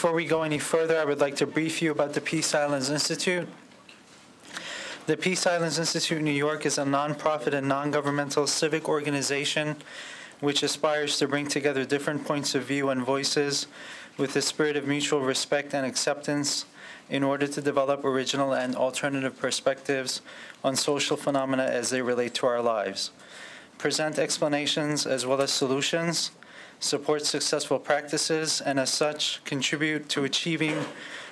Before we go any further, I would like to brief you about the Peace Islands Institute. The Peace Islands Institute in New York is a nonprofit and non-governmental civic organization which aspires to bring together different points of view and voices with a spirit of mutual respect and acceptance in order to develop original and alternative perspectives on social phenomena as they relate to our lives, present explanations as well as solutions, support successful practices, and as such, contribute to achieving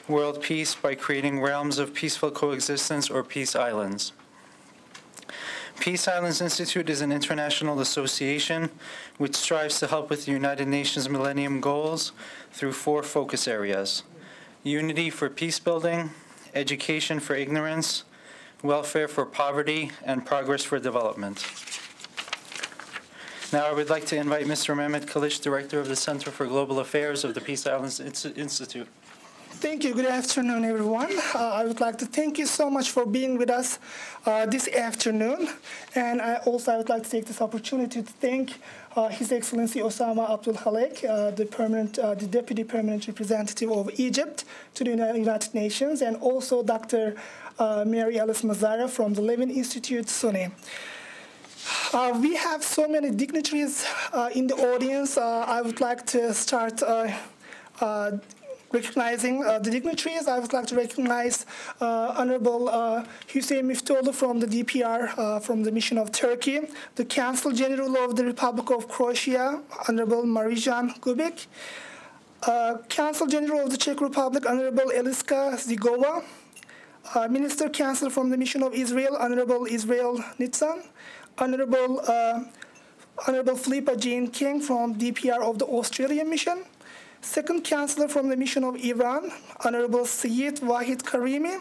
world peace by creating realms of peaceful coexistence or peace islands. Peace Islands Institute is an international association which strives to help with the United Nations Millennium Goals through 4 focus areas: unity for peace building, education for ignorance, welfare for poverty, and progress for development. Now I would like to invite Mr. Mehmet Kılıç, Director of the Center for Global Affairs of the Peace Islands Institute. Thank you. Good afternoon, everyone. I would like to thank you so much for being with us this afternoon. And I would like to take this opportunity to thank His Excellency Osama Abdelkhalek, the Deputy Permanent Representative of Egypt to the United Nations, and also Dr. Maryalice Mazzara from the Levin Institute, SUNY. We have so many dignitaries in the audience. I would like to start recognizing the dignitaries. I would like to recognize Honorable Hüseyin Müftüoğlu from the DPR, from the Mission of Turkey, the Consul General of the Republic of Croatia, Honorable Marijan Gubic, Consul General of the Czech Republic, Honorable Eliska Zigova, Minister Council from the Mission of Israel, Honorable Israel Nitzan, Honorable Philippa Jane King from DPR of the Australian Mission, Second Counselor from the Mission of Iran, Honorable Syed Wahid Karimi,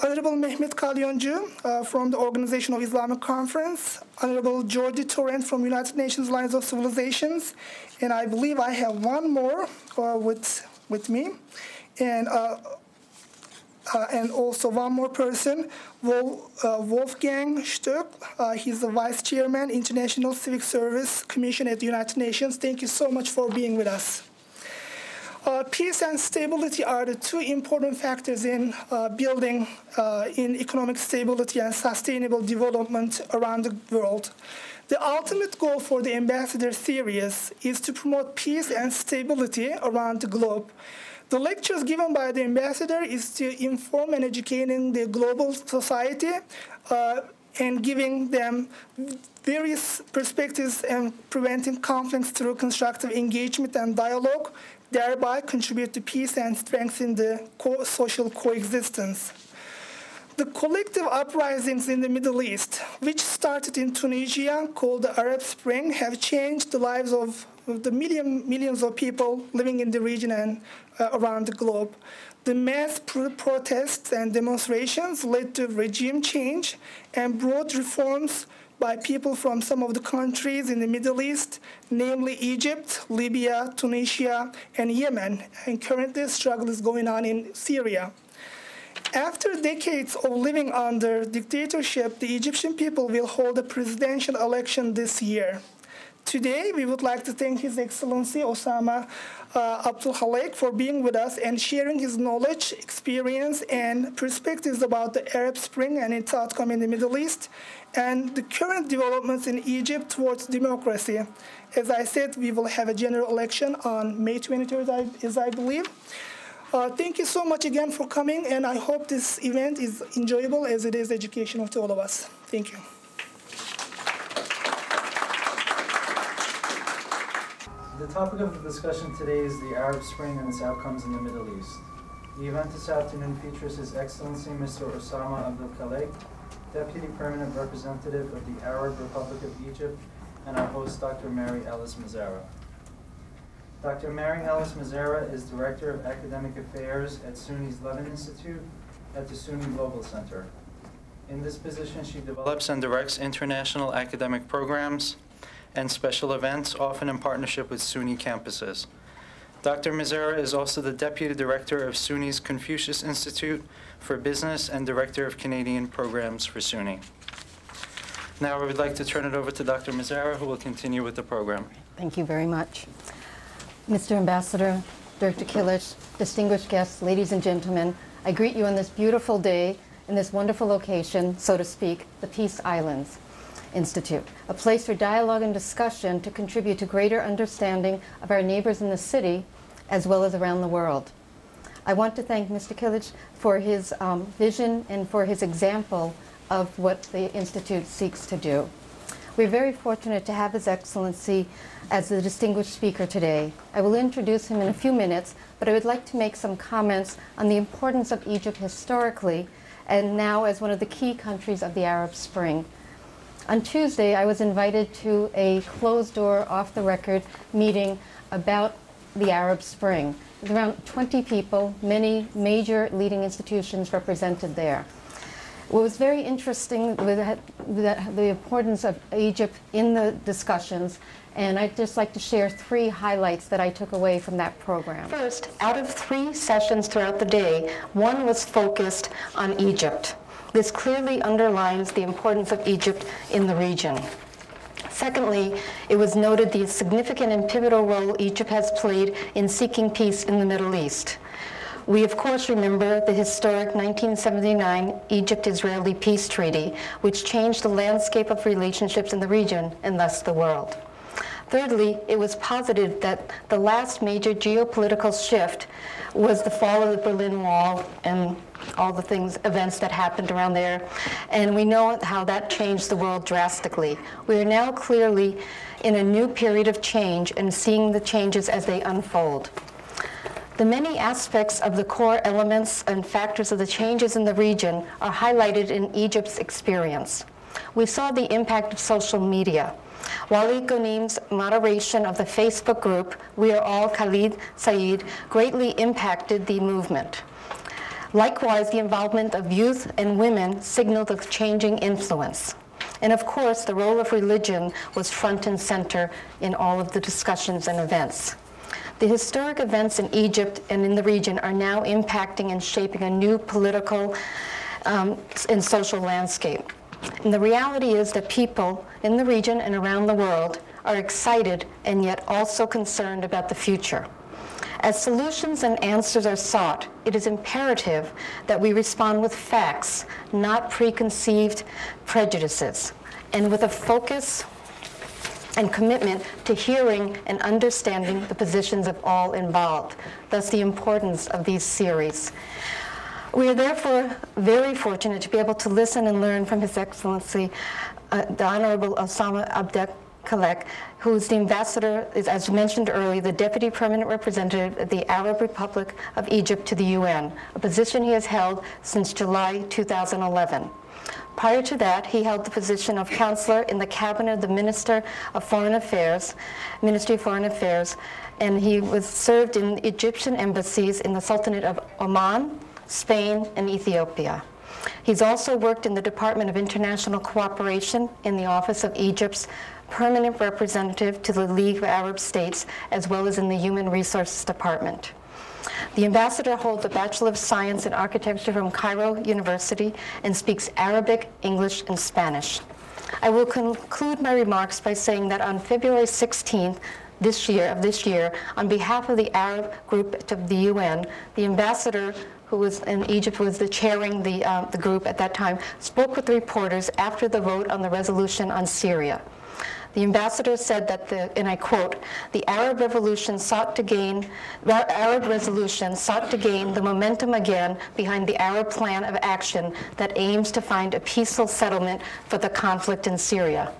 Honorable Mehmet Kalyoncu from the Organization of Islamic Conference, Honorable Georgie Torrent from United Nations Lines of Civilizations, and I believe I have one more with me, and also one more person, Wolfgang Stuck. He's the Vice Chairman, International Civic Service Commission at the United Nations. Thank you so much for being with us. Peace and stability are the 2 important factors in building in economic stability and sustainable development around the world. The ultimate goal for the Ambassador Series is to promote peace and stability around the globe. The lectures given by the ambassador is to inform and educating the global society and giving them various perspectives and preventing conflicts through constructive engagement and dialogue, thereby contribute to peace and strengthen the social coexistence. The collective uprisings in the Middle East, which started in Tunisia, called the Arab Spring, have changed the lives of the millions of people living in the region and around the globe. The mass protests and demonstrations led to regime change and broad reforms by people from some of the countries in the Middle East, namely Egypt, Libya, Tunisia, and Yemen. And currently, a struggle is going on in Syria. After decades of living under dictatorship, the Egyptian people will hold a presidential election this year. Today, we would like to thank His Excellency Osama Abdelkhalek for being with us and sharing his knowledge, experience, and perspectives about the Arab Spring and its outcome in the Middle East, and the current developments in Egypt towards democracy. As I said, we will have a general election on May 23rd, as I believe. Thank you so much again for coming, and I hope this event is enjoyable as it is educational to all of us. Thank you. The topic of the discussion today is the Arab Spring and its outcomes in the Middle East. The event this afternoon features His Excellency Mr. Osama Abdelkhalek, Deputy Permanent Representative of the Arab Republic of Egypt, and our host, Dr. Maryalice Mazzara. Dr. Maryalice Mazzara is Director of Academic Affairs at SUNY's Levin Institute at the SUNY Global Center. In this position, she develops and directs international academic programs and special events, often in partnership with SUNY campuses. Dr. Mazzara is also the Deputy Director of SUNY's Confucius Institute for Business and Director of Canadian Programs for SUNY. Now I would like to turn it over to Dr. Mazzara, who will continue with the program. Thank you very much. Mr. Ambassador, Director Kilic, distinguished guests, ladies and gentlemen, I greet you on this beautiful day in this wonderful location, so to speak, the Peace Islands Institute, a place for dialogue and discussion to contribute to greater understanding of our neighbors in the city as well as around the world. I want to thank Mr. Kilic for his vision and for his example of what the Institute seeks to do. We're very fortunate to have His Excellency as the distinguished speaker today. I will introduce him in a few minutes, but I would like to make some comments on the importance of Egypt historically and now as one of the key countries of the Arab Spring. On Tuesday, I was invited to a closed-door, off-the-record meeting about the Arab Spring. There was around 20 people, many major leading institutions represented there. What was very interesting was the importance of Egypt in the discussions, and I'd just like to share 3 highlights that I took away from that program. First, out of 3 sessions throughout the day, 1 was focused on Egypt. This clearly underlines the importance of Egypt in the region. Secondly, it was noted the significant and pivotal role Egypt has played in seeking peace in the Middle East. We, of course, remember the historic 1979 Egypt-Israeli peace treaty, which changed the landscape of relationships in the region and thus the world. Thirdly, it was posited that the last major geopolitical shift was the fall of the Berlin Wall and all the events that happened around there. And we know how that changed the world drastically. We are now clearly in a new period of change and seeing the changes as they unfold. The many aspects of the core elements and factors of the changes in the region are highlighted in Egypt's experience. We saw the impact of social media. Wali Ghanim's moderation of the Facebook group, We Are All Khalid Said, greatly impacted the movement. Likewise, the involvement of youth and women signaled a changing influence. And of course, the role of religion was front and center in all of the discussions and events. The historic events in Egypt and in the region are now impacting and shaping a new political and social landscape. And the reality is that people in the region and around the world are excited and yet also concerned about the future. As solutions and answers are sought, it is imperative that we respond with facts, not preconceived prejudices, and with a focus and commitment to hearing and understanding the positions of all involved, thus the importance of these series. We are therefore very fortunate to be able to listen and learn from His Excellency, the Honorable Osama Abdelkhalek, who is the ambassador, is, as mentioned earlier, the Deputy Permanent Representative of the Arab Republic of Egypt to the UN, a position he has held since July 2011. Prior to that, he held the position of counselor in the cabinet of the Ministry of Foreign Affairs, and he was served in Egyptian embassies in the Sultanate of Oman, Spain, and Ethiopia. He's also worked in the Department of International Cooperation in the Office of Egypt's Permanent Representative to the League of Arab States, as well as in the Human Resources Department. The ambassador holds a Bachelor of Science in Architecture from Cairo University and speaks Arabic, English, and Spanish. I will conclude my remarks by saying that on February 16th this year, on behalf of the Arab group of the UN, the ambassador who was in Egypt, was chairing the group at that time, spoke with reporters after the vote on the resolution on Syria. The ambassador said that, and I quote, the Arab resolution sought to gain the momentum again behind the Arab plan of action that aims to find a peaceful settlement for the conflict in Syria.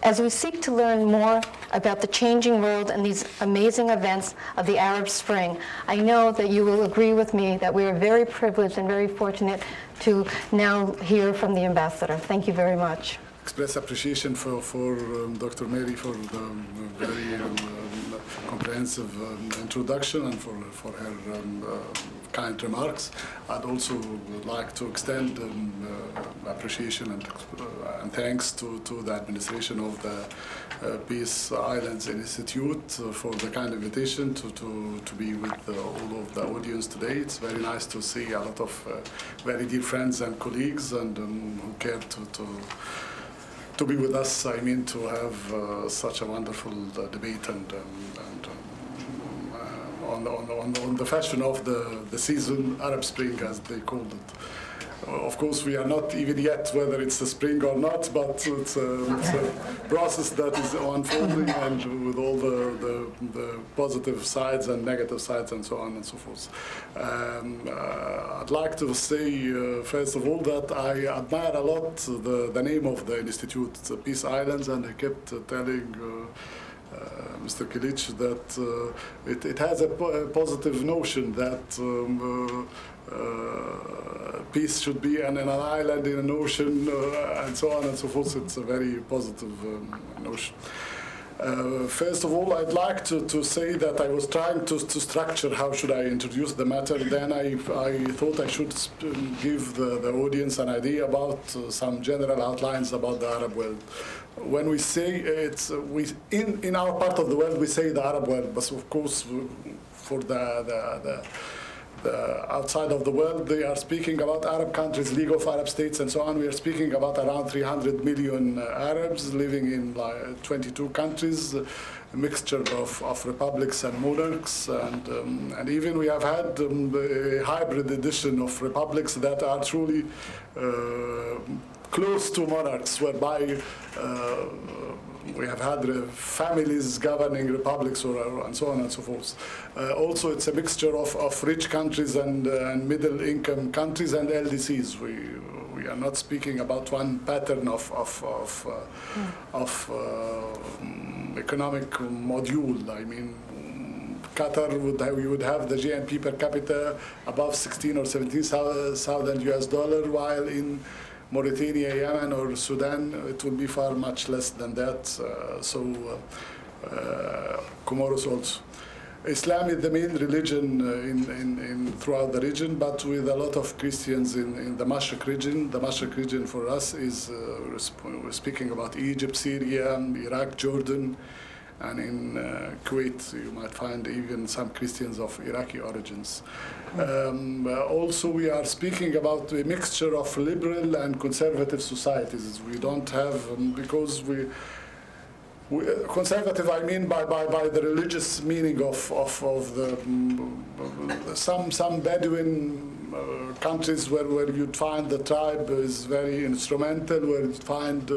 As we seek to learn more about the changing world and these amazing events of the Arab Spring, I know that you will agree with me that we are very privileged and very fortunate to now hear from the ambassador. Thank you very much. Express appreciation for Dr. Mary for the very comprehensive introduction and for her kind remarks. I'd also like to extend appreciation and thanks to the administration of the Peace Islands Institute for the kind invitation to be with all of the audience today. It's very nice to see a lot of very dear friends and colleagues and who care to be with us. I mean, to have such a wonderful debate and on the fashion of the season, Arab Spring, as they called it. Of course, we are not even yet whether it's the spring or not, but it's a process that is unfolding, and with all the positive sides and negative sides and so on and so forth. I'd like to say, first of all, that I admire a lot the name of the institute, the Peace Islands, and I kept telling Mr. Kilic that it has a positive notion that peace should be in an island, in an ocean, and so on and so forth. It's a very positive notion. First of all, I'd like to say that I was trying to structure how should I introduce the matter. Then I thought I should give the audience an idea about some general outlines about the Arab world. When we say in our part of the world, we say the Arab world, but of course, for the outside of the world, they are speaking about Arab countries, League of Arab States, and so on. We are speaking about around 300 million Arabs living in 22 countries, a mixture of republics and monarchs, and even we have had a hybrid edition of republics that are truly close to monarchs, whereby we have had families governing republics, and so on and so forth. Also, it's a mixture of rich countries and middle-income countries and LDCs. We are not speaking about one pattern of economic module. I mean, Qatar would have the GNP per capita above 16 or 17,000 US dollar, while in Mauritania, Yemen, or Sudan, it will be far much less than that. Comoros also. Islam is the main religion throughout the region, but with a lot of Christians in the Mashriq region. The Mashriq region for us is, we're speaking about Egypt, Syria, Iraq, Jordan, and in Kuwait you might find even some Christians of Iraqi origins. Also, we are speaking about a mixture of liberal and conservative societies. We don't have, because conservative, I mean by the religious meaning of the some Bedouin countries where you'd find the tribe is very instrumental, where you'd find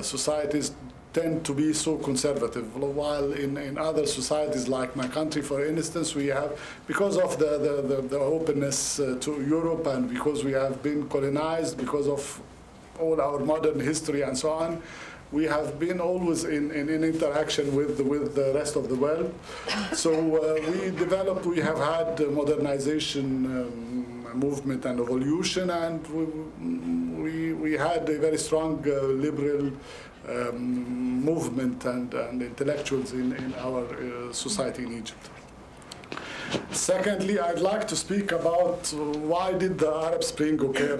societies tend to be so conservative, while in other societies like my country, for instance, we have, because of the openness to Europe, and because we have been colonized, because of all our modern history and so on, we have been always in interaction with the rest of the world. So we have had modernization movement and evolution, and we had a very strong liberal movement and intellectuals in our society in Egypt. Secondly, I'd like to speak about why did the Arab Spring occur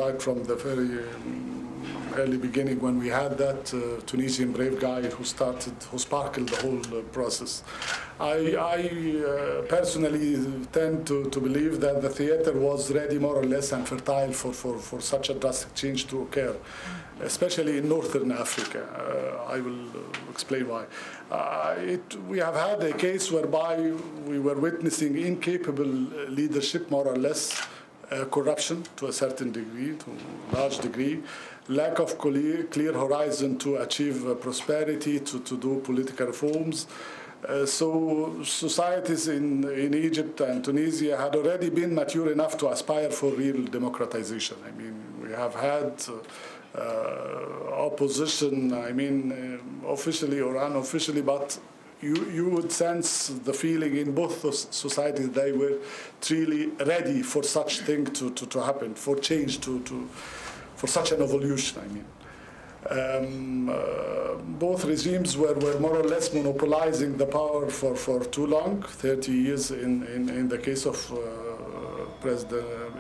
right from the very early beginning, when we had that Tunisian brave guy who sparkled the whole process. I personally tend to believe that the theater was ready more or less and fertile for such a drastic change to occur, especially in northern Africa. I will explain why. We have had a case whereby we were witnessing incapable leadership, more or less, corruption to a certain degree, to a large degree, lack of clear horizon to achieve prosperity, to do political reforms. So societies in Egypt and Tunisia had already been mature enough to aspire for real democratization. I mean, we have had opposition, I mean, officially or unofficially, but you would sense the feeling in both those societies they were truly ready for such thing to happen, for change, for such an evolution, I mean. Both regimes were more or less monopolizing the power for too long, 30 years in the case of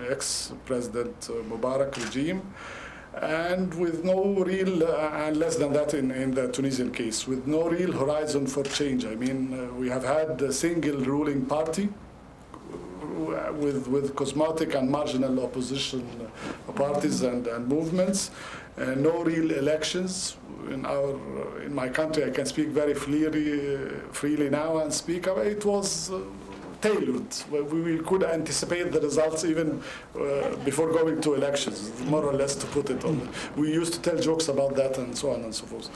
ex-President Mubarak regime, and with no real, and less than that in the Tunisian case, with no real horizon for change. I mean, we have had a single ruling party with cosmetic and marginal opposition parties and movements. No real elections. In my country, I can speak very freely now and speak. It was tailored. We could anticipate the results even before going to elections, more or less, to put it on. We used to tell jokes about that and so on and so forth.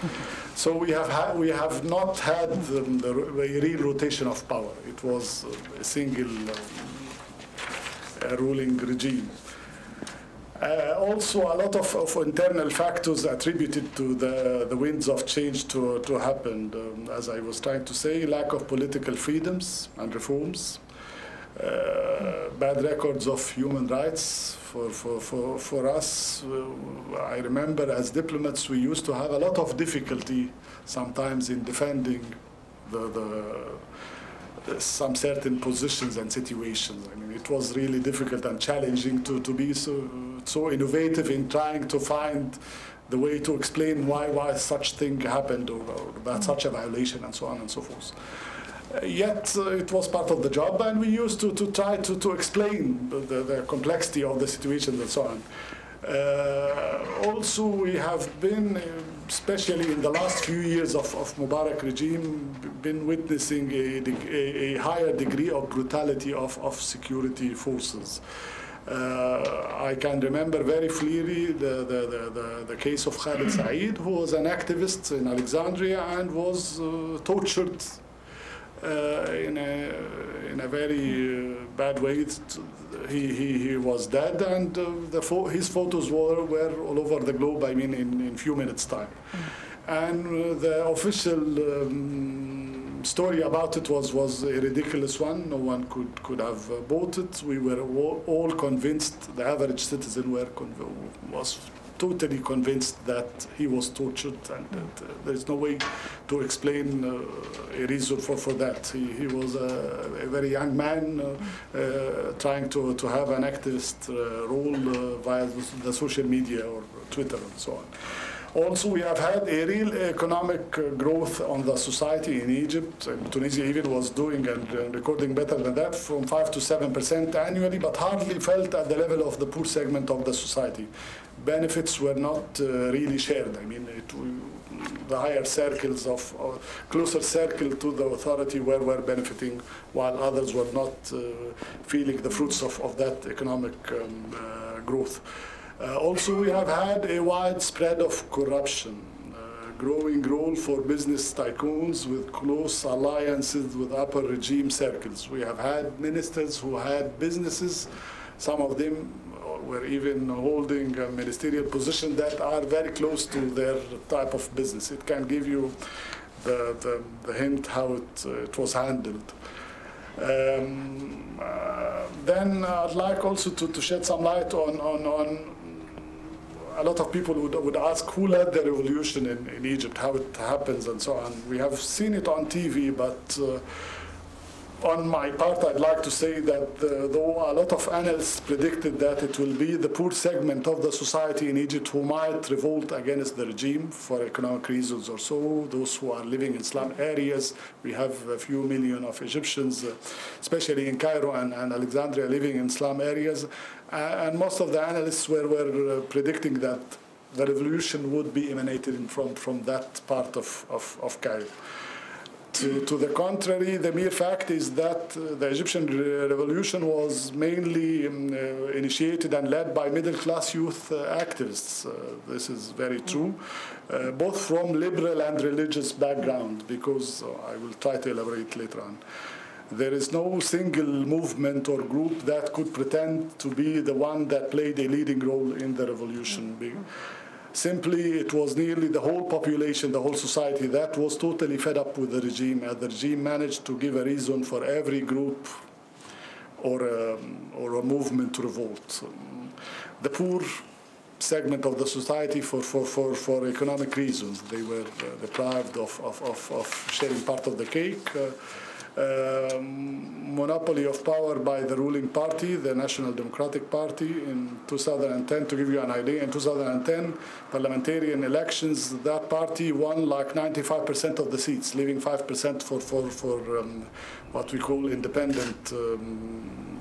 So we have not had the real rotation of power. It was a single ruling regime. Also, a lot of internal factors attributed to the winds of change to happen. As I was trying to say, lack of political freedoms and reforms, bad records of human rights for us. I remember as diplomats we used to have a lot of difficulty sometimes in defending some certain positions and situations. I mean, it was really difficult and challenging to be so innovative in trying to find the way to explain why such thing happened or that such a violation and so on and so forth. Yet it was part of the job, and we used to try to explain the complexity of the situation and so on. Also, we have been, especially in the last few years of Mubarak regime, been witnessing a higher degree of brutality of security forces. I can remember very clearly the case of Khalid Saeed, who was an activist in Alexandria and was tortured in a very bad way. He was dead, and his photos were all over the globe, I mean, in few minutes' time. And the official story about it was a ridiculous one. No one could have bought it. We were all convinced, the average citizen was totally convinced that he was tortured, and there is no way to explain a reason for that. He was a very young man trying to have an activist role via the social media or Twitter and so on. Also, we have had a real economic growth on the society in Egypt. And Tunisia even was doing and recording better than that, from 5 to 7% annually, but hardly felt at the level of the poor segment of the society. Benefits were not really shared. I mean, the higher circles closer circle to the authority were benefiting, while others were not feeling the fruits of that economic growth. Also, we have had a wide spread of corruption, growing role for business tycoons with close alliances with upper regime circles. We have had ministers who had businesses. Some of them were even holding a ministerial position that are very close to their type of business. It can give you the hint how it was handled. Then I'd like also to shed some light on a lot of people would ask who led the revolution in Egypt, how it happens and so on. We have seen it on TV, but on my part, I'd like to say that though a lot of analysts predicted that it will be the poor segment of the society in Egypt who might revolt against the regime for economic reasons or so, those who are living in slum areas. We have a few million of Egyptians, especially in Cairo and Alexandria, living in slum areas. And most of the analysts were predicting that the revolution would be emanating from that part of Cairo. To the contrary, the mere fact is that the Egyptian revolution was mainly initiated and led by middle-class youth activists. This is very true, both from liberal and religious background, because I will try to elaborate later on. There is no single movement or group that could pretend to be the one that played a leading role in the revolution. Simply, it was nearly the whole population, the whole society that was totally fed up with the regime, and the regime managed to give a reason for every group or a movement to revolt. The poor segment of the society for economic reasons. They were deprived of sharing part of the cake. monopoly of power by the ruling party, the National Democratic Party, in 2010. To give you an idea, in 2010 parliamentarian elections, that party won like 95% of the seats, leaving 5% for what we call independent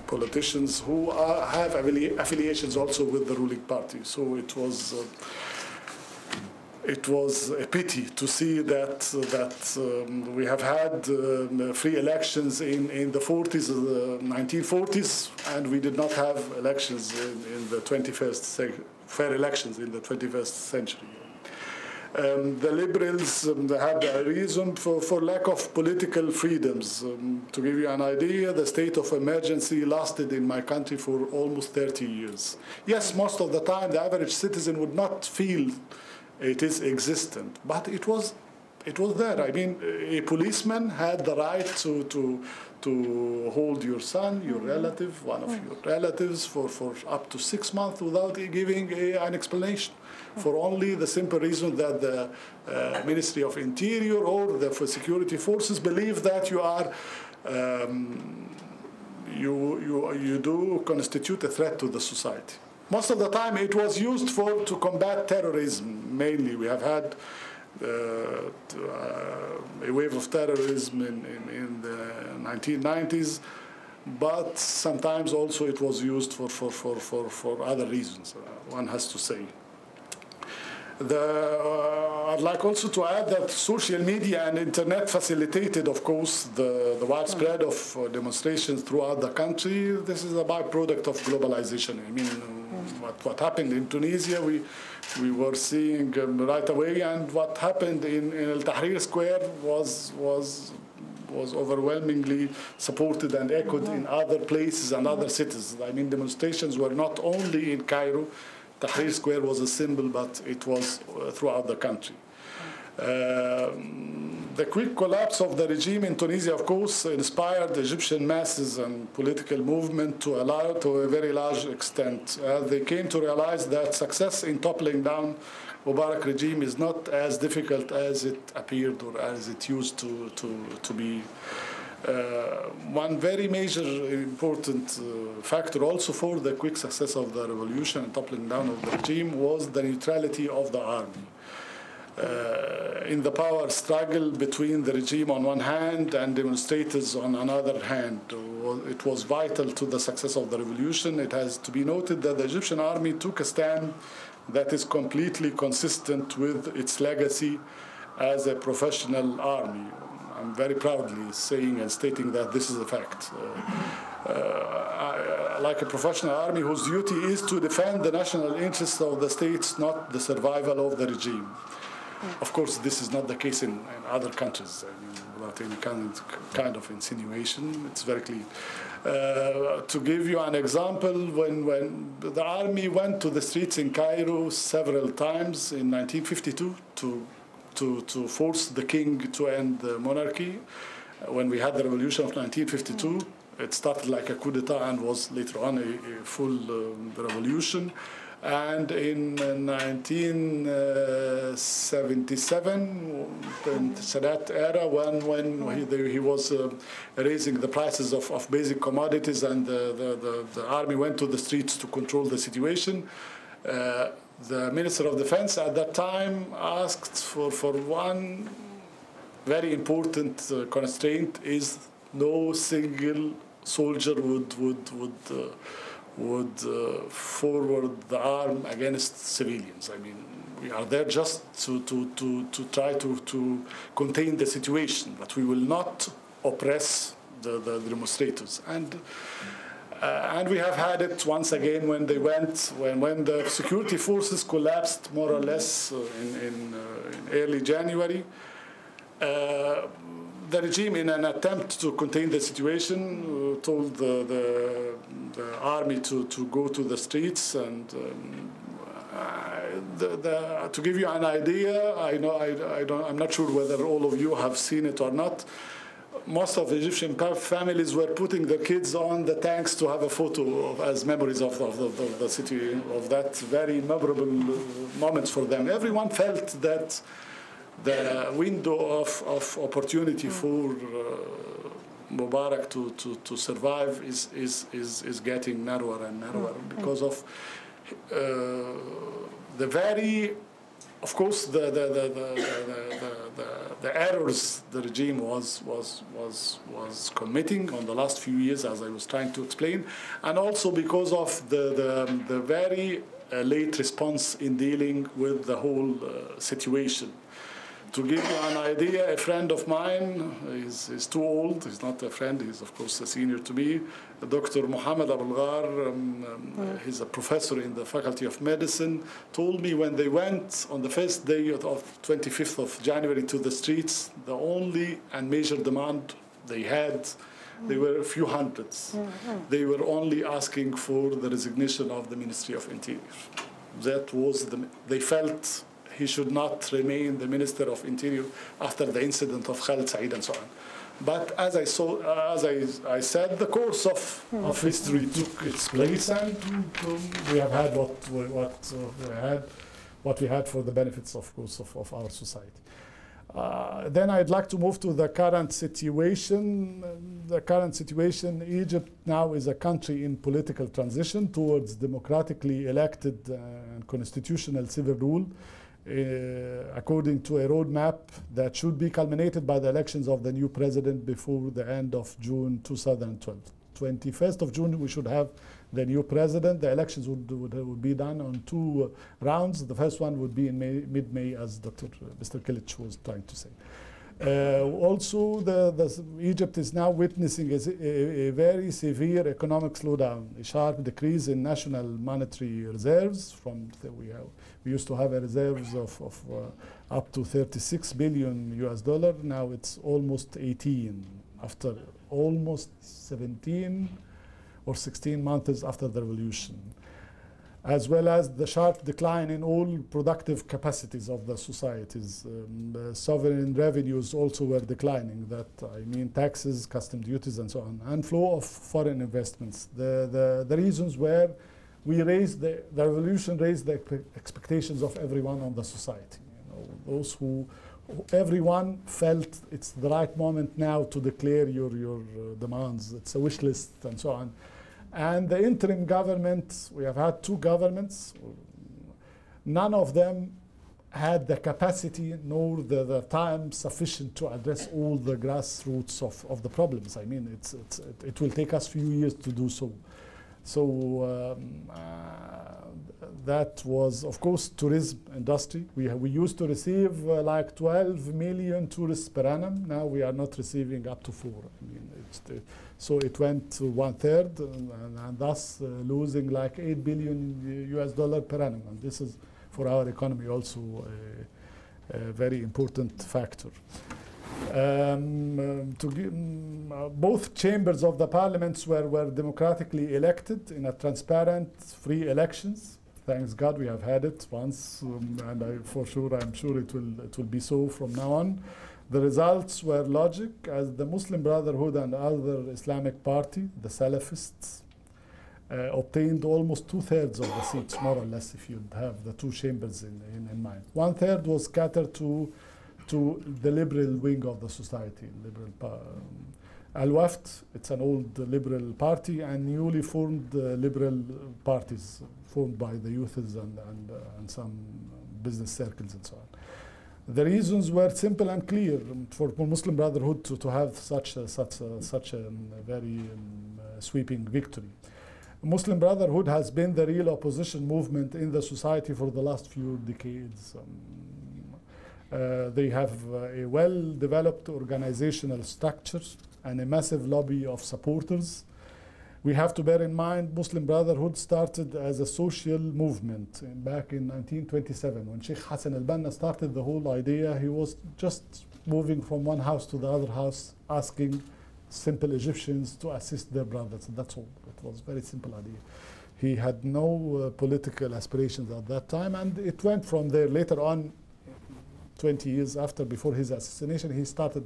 politicians who have affiliations also with the ruling party. So it was a pity to see that we have had free elections in the 1940s, and we did not have elections in the 21st fair elections in the 21st century. The liberals had a reason for lack of political freedoms. To give you an idea, the state of emergency lasted in my country for almost 30 years. Yes, most of the time the average citizen would not feel it is existent, but it was there. I mean, a policeman had the right to hold your son, your relative, one of your relatives, for up to 6 months without giving an explanation, for only the simple reason that the Ministry of Interior or the security forces believe that you are you do constitute a threat to the society. Most of the time, it was used to combat terrorism. Mainly, we have had a wave of terrorism in the 1990s, but sometimes also it was used for other reasons. One has to say. I'd like also to add that social media and internet facilitated, of course, the widespread of demonstrations throughout the country. This is a byproduct of globalization. I mean, what happened in Tunisia, we were seeing right away, and what happened in El Tahrir Square was overwhelmingly supported and echoed in other places and other cities. I mean, demonstrations were not only in Cairo. Tahrir Square was a symbol, but it was throughout the country. The quick collapse of the regime in Tunisia, of course, inspired Egyptian masses and political movement to a very large extent. They came to realize that success in toppling down Mubarak regime is not as difficult as it appeared or as it used to be. One very major important factor also for the quick success of the revolution and toppling down of the regime was the neutrality of the army. In the power struggle between the regime on one hand and demonstrators on another hand, it was vital to the success of the revolution. It has to be noted that the Egyptian army took a stand that is completely consistent with its legacy as a professional army. I'm very proudly saying and stating that this is a fact. Like a professional army whose duty is to defend the national interests of the states, not the survival of the regime. Of course, this is not the case in other countries. I mean, without any kind of insinuation, it's very clear. To give you an example, when the army went to the streets in Cairo several times in 1952 to force the king to end the monarchy, when we had the revolution of 1952, it started like a coup d'etat and was later on a full revolution. And in 1977, in that era, when he was raising the prices of basic commodities and the army went to the streets to control the situation, the Minister of Defense at that time asked for one very important constraint: is no single soldier would forward the arm against civilians. I mean, we are there just to try to contain the situation, but we will not oppress the demonstrators. And we have had it once again when the security forces collapsed more or less in early January. The regime, in an attempt to contain the situation, told the army to go to the streets. And to give you an idea, I'm not sure whether all of you have seen it or not. Most of the Egyptian families were putting their kids on the tanks to have a photo as memories of the city, of that very memorable moments for them. Everyone felt that the window of opportunity for Mubarak to survive is getting narrower and narrower because of the very, of course, the errors the regime was committing on the last few years, as I was trying to explain, and also because of the very late response in dealing with the whole situation. To give you an idea, a friend of mine is too old. He's not a friend. He's, of course, a senior to me. Dr. Mohammed Abdelkhalek, he's a professor in the Faculty of Medicine, told me when they went on the first day of 25th of January to the streets, the only and major demand they had, they were a few hundreds. They were only asking for the resignation of the Ministry of Interior. That was they felt he should not remain the Minister of Interior after the incident of Khalid Said and so on. But as I said, the course of history took its place, and we have had what we had for the benefits, of course, of our society. Then I'd like to move to the current situation. The current situation, Egypt now is a country in political transition towards democratically elected and constitutional civil rule, according to a roadmap that should be culminated by the elections of the new president before the end of June 2012. 21st of June, we should have the new president. The elections would be done on 2 rounds. The first one would be in mid-May, as Mr. Kilic was trying to say. Also, Egypt is now witnessing a very severe economic slowdown, a sharp decrease in national monetary reserves. We used to have a reserves of up to 36 billion US dollar. Now it's almost 18 after almost 17 or 16 months after the revolution, as well as the sharp decline in all productive capacities of the societies. Sovereign revenues also were declining. I mean taxes, custom duties, and so on, and flow of foreign investments. The reasons were the revolution raised the expectations of everyone on the society. Everyone felt it's the right moment now to declare your demands. It's a wish list and so on. And the interim government, we have had 2 governments. None of them had the capacity nor the time sufficient to address all the grassroots of the problems. I mean, it will take us a few years to do so. So that was, of course, tourism industry. We used to receive like 12 million tourists per annum. Now we are not receiving up to 4. I mean, so it went to 1/3, and thus losing like 8 billion US dollar per annum. And this is, for our economy, also a very important factor. Both chambers of the parliaments were democratically elected in a transparent, free elections. Thanks God we have had it once, and I'm sure it will be so from now on. The results were logic, as the Muslim Brotherhood and other Islamic party, the Salafists, obtained almost 2/3 of the seats, more or less, if you have the 2 chambers in mind. 1/3 was scattered to the liberal wing of the society, Al-Wafd, it's an old liberal party, and newly formed liberal parties formed by the youths and some business circles and so on. The reasons were simple and clear for Muslim Brotherhood to have such a very sweeping victory. Muslim Brotherhood has been the real opposition movement in the society for the last few decades. They have a well-developed organizational structure and a massive lobby of supporters. We have to bear in mind Muslim Brotherhood started as a social movement back in 1927. When Sheikh Hassan al-Banna started the whole idea, he was just moving from one house to the other house, asking simple Egyptians to assist their brothers. That's all. It was a very simple idea. He had no political aspirations at that time, and it went from there. Later on, 20 years before his assassination, he started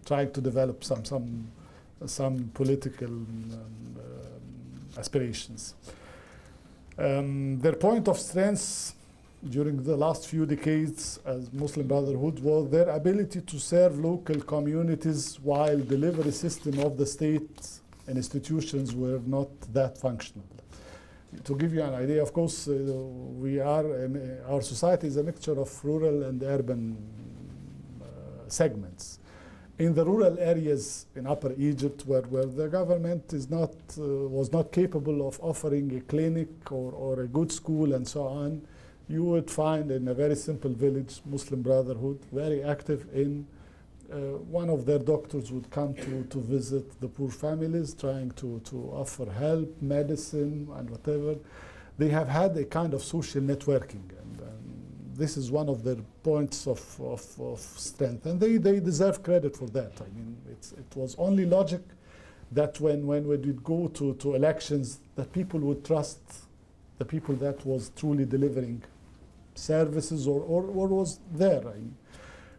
trying to develop some political aspirations. Their point of strength during the last few decades as Muslim Brotherhood was their ability to serve local communities while delivery system of the state and institutions were not that functional. To give you an idea, of course, our society is a mixture of rural and urban segments. In the rural areas in Upper Egypt, where the government was not capable of offering a clinic or a good school and so on, you would find in a very simple village, Muslim Brotherhood, very active in one of their doctors would come to visit the poor families, trying to offer help, medicine, and whatever. They have had a kind of social networking, and this is one of their points of strength, and they deserve credit for that. I mean, it was only logic that when we did go to elections, that people would trust the people that was truly delivering services or was there. I mean,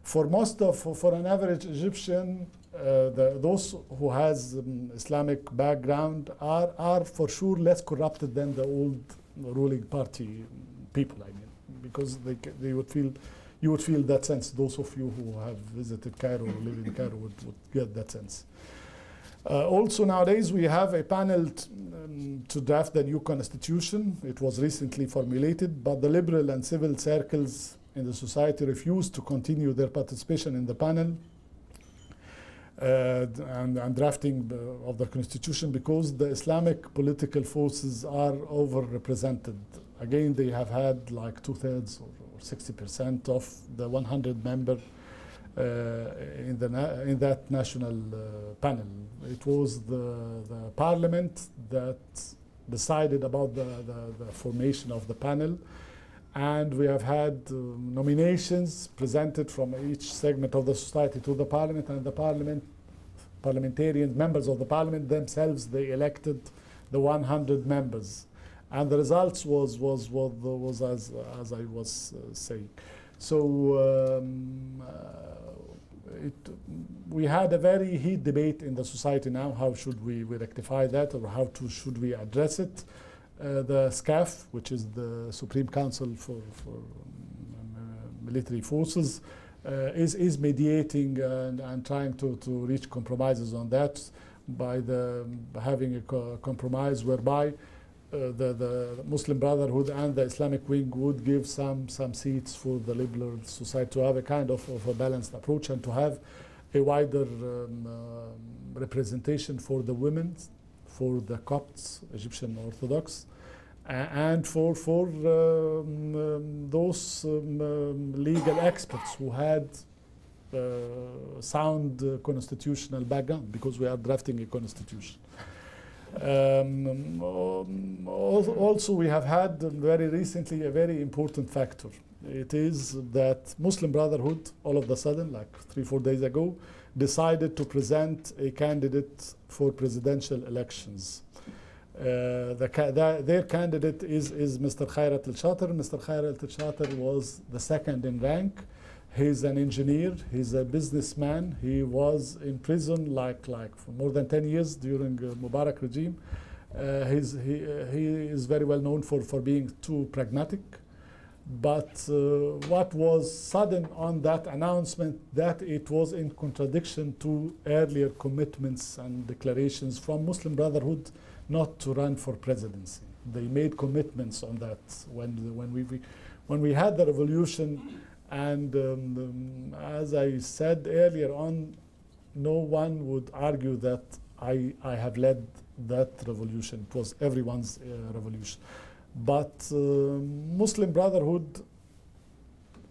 for an average Egyptian, those who has Islamic background are for sure less corrupted than the old ruling party people. I mean, because you would feel that sense. Those of you who have visited Cairo or live in Cairo would get that sense. Also nowadays we have a panel to draft the new constitution. It was recently formulated, but the liberal and civil circles in the society refused to continue their participation in the panel and drafting of the constitution because the Islamic political forces are overrepresented. Again, they have had like 2/3 or 60% of the 100 member in that national panel. It was the parliament that decided about the formation of the panel, and we have had nominations presented from each segment of the society to the parliament, and the parliamentarians, members of the parliament themselves, they elected the 100 members, and the results was as I was saying. So we had a very heated debate in the society now. How should we rectify that, or should we address it? The SCAF, which is the Supreme Council for Military Forces, is mediating and trying to reach compromises on that by having a compromise whereby the Muslim Brotherhood and the Islamic wing would give some seats for the liberal society to have a kind of a balanced approach and to have a wider representation for the women, for the Copts, Egyptian Orthodox, and for those legal experts who had sound constitutional background, because we are drafting a constitution. Also, we have had very recently a very important factor. It is that Muslim Brotherhood, all of a sudden, like 3-4 days ago, decided to present a candidate for presidential elections. Their candidate is Mr. Khairat al-Shater. Mr. Khairat al-Shater was the second in rank. He's an engineer. He's a businessman. He was in prison like for more than 10 years during Mubarak regime. He is very well known for being too pragmatic. But what was sudden on that announcement, that it was in contradiction to earlier commitments and declarations from Muslim Brotherhood not to run for presidency. They made commitments on that when we had the revolution. And as I said earlier on, no one would argue that I have led that revolution. It was everyone's revolution. But Muslim Brotherhood,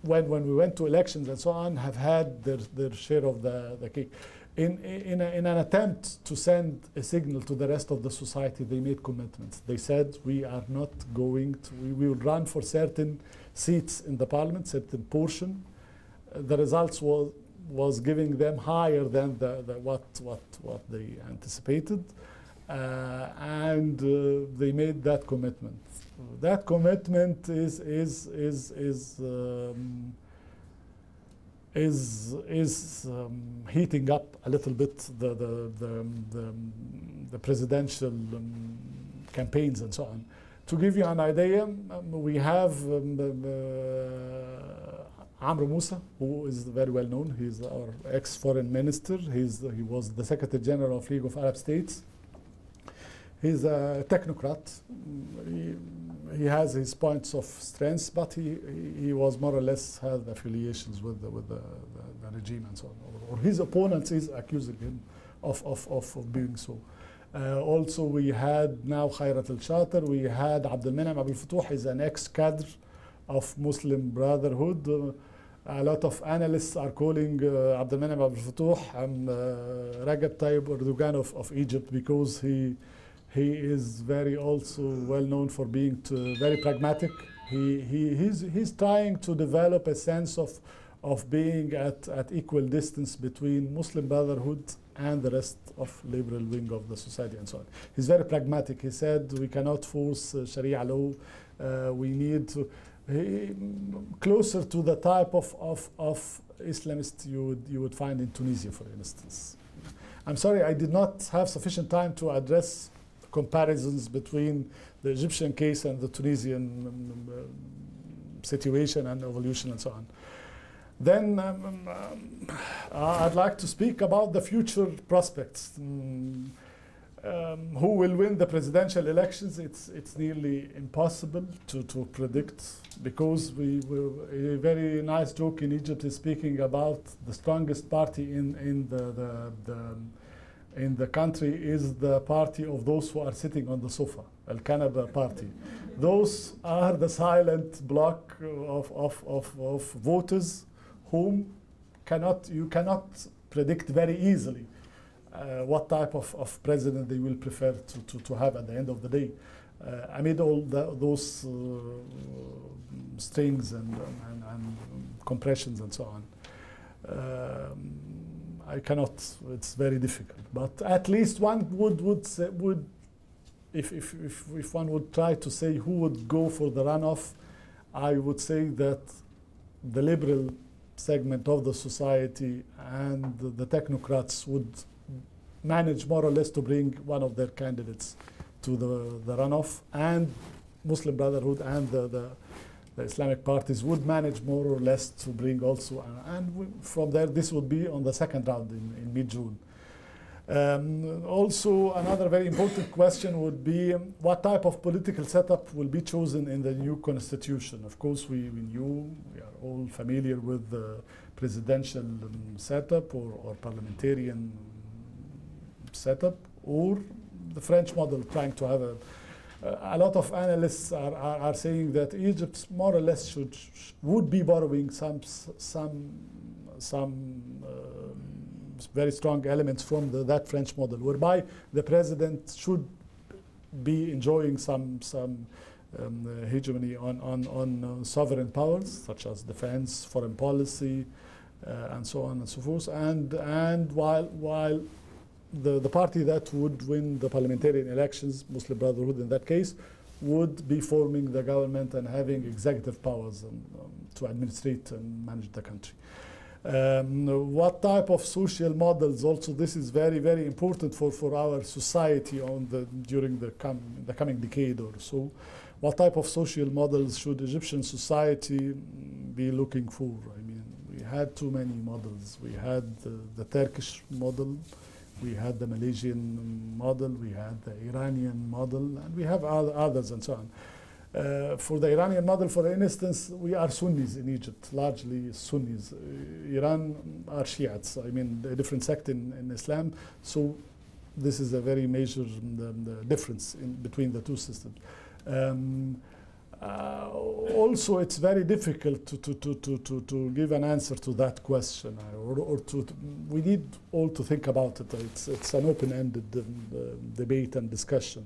when we went to elections and so on, have had their share of the cake. In an attempt to send a signal to the rest of the society, they made commitments. They said, we are not going to, we will run for certain seats in the parliament, certain portion. The results was giving them higher than what they anticipated, and they made that commitment. That commitment is heating up a little bit the presidential campaigns and so on, To give you an idea, we have Amr Moussa, who is very well known. He's our ex-foreign minister. He was the Secretary General of League of Arab States. He's a technocrat. He has his points of strength, but he was more or less had affiliations with the regime and so on. Or his opponents is accusing him of being so. Also, we had now Khairat al-Shater. We had Abdelmenem Abdelfatouh, is an ex-cadre of Muslim Brotherhood. A lot of analysts are calling Abdelmenem Abdelfatouh Rajab Tayyip Erdogan of Egypt, because he is very also well known for being very pragmatic. He's trying to develop a sense of being at equal distance between Muslim Brotherhood and the rest of liberal wing of the society and so on. He's very pragmatic. He said we cannot force Sharia law. We need to closer to the type of Islamist you would find in Tunisia, for instance. I'm sorry, I did not have sufficient time to address comparisons between the Egyptian case and the Tunisian situation and evolution and so on. Then I'd like to speak about the future prospects. Who will win the presidential elections? It's nearly impossible to predict, because a very nice joke in Egypt is speaking about the strongest party in the country is the party of those who are sitting on the sofa, Al-Kanaba party. Those are the silent block of voters whom you cannot predict very easily what type of president they will prefer to have at the end of the day. Amid all those strings and compressions and so on. I cannot, it's very difficult. But at least one would say, if one would try to say who would go for the runoff, I would say that the liberal segment of the society and the technocrats would manage more or less to bring one of their candidates to the runoff, and Muslim Brotherhood and the Islamic parties would manage more or less to bring also, from there this would be on the second round in mid-June. Also, another very important question would be what type of political setup will be chosen in the new constitution. Of course, we are all familiar with the presidential setup or parliamentarian setup, or the French model, trying to have a lot of analysts are saying that Egypt more or less would be borrowing some very strong elements from that French model, whereby the president should be enjoying some hegemony on sovereign powers, such as defense, foreign policy, and so on and so forth. And while the party that would win the parliamentarian elections, Muslim Brotherhood in that case, would be forming the government and having executive powers to administrate and manage the country. What type of social models, also this is very, very important for our society during the coming decade or so. What type of social models should Egyptian society be looking for? I mean, we had too many models. We had the Turkish model, we had the Malaysian model, we had the Iranian model, and we have others and so on. For the Iranian model, for instance, we are Sunnis in Egypt, largely Sunnis. Iran are Shiites, I mean, a different sect in Islam. So this is a very major difference between the two systems. Also, it's very difficult to give an answer to that question, we need all to think about it. It's an open-ended debate and discussion.